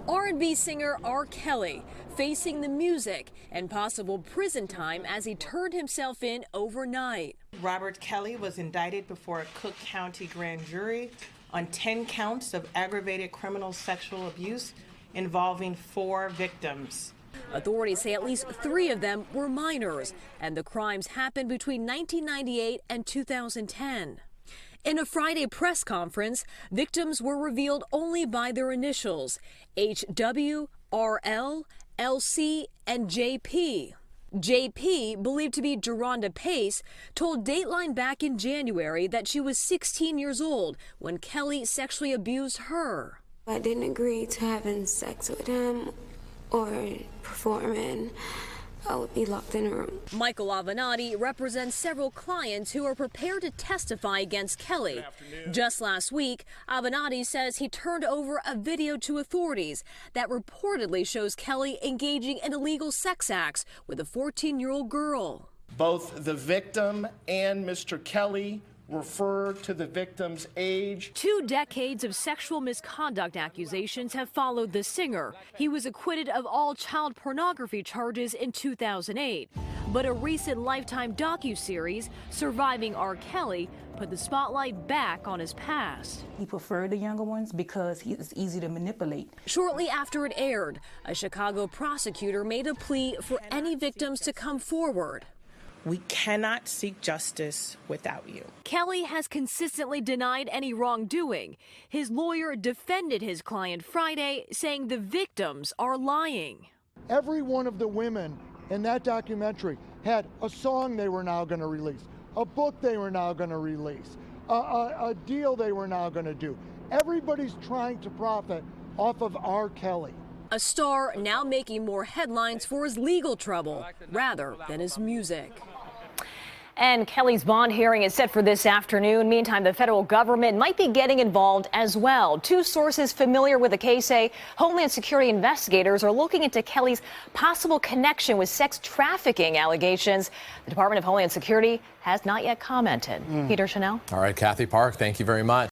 R&B singer R. Kelly facing the music and possible prison time as he turned himself in overnight. Robert Kelly was indicted before a Cook County grand jury on 10 counts of aggravated criminal sexual abuse involving 4 victims. Authorities say at least 3 of them were minors, and the crimes happened between 1998 and 2010. In a Friday press conference, victims were revealed only by their initials, HW, RL, LC, and JP. JP, believed to be Geronda Pace, told Dateline back in January that she was 16 years old when Kelly sexually abused her. I didn't agree to having sex with him or performing. I would be locked in a room. Michael Avenatti represents several clients who are prepared to testify against Kelly. Just last week, Avenatti says he turned over a video to authorities that reportedly shows Kelly engaging in illegal sex acts with a 14-year-old girl. Both the victim and Mr. Kelly refer to the victim's age. 2 decades of sexual misconduct accusations have followed the singer. He was acquitted of all child pornography charges in 2008. But a recent Lifetime docuseries, Surviving R. Kelly, put the spotlight back on his past. He preferred the younger ones because he is easy to manipulate. Shortly after it aired, a Chicago prosecutor made a plea for any victims to come forward. We cannot seek justice without you. Kelly has consistently denied any wrongdoing. His lawyer defended his client Friday, saying the victims are lying. Every one of the women in that documentary had a song they were now going to release, a book they were now going to release, a deal they were now going to do. Everybody's trying to profit off of R. Kelly. A star now making more headlines for his legal trouble rather than his music. And Kelly's bond hearing is set for this afternoon. Meantime, the federal government might be getting involved as well. 2 sources familiar with the case say Homeland Security investigators are looking into Kelly's possible connection with sex trafficking allegations. The Department of Homeland Security has not yet commented. Peter Chanel. All right, Kathy Park, thank you very much.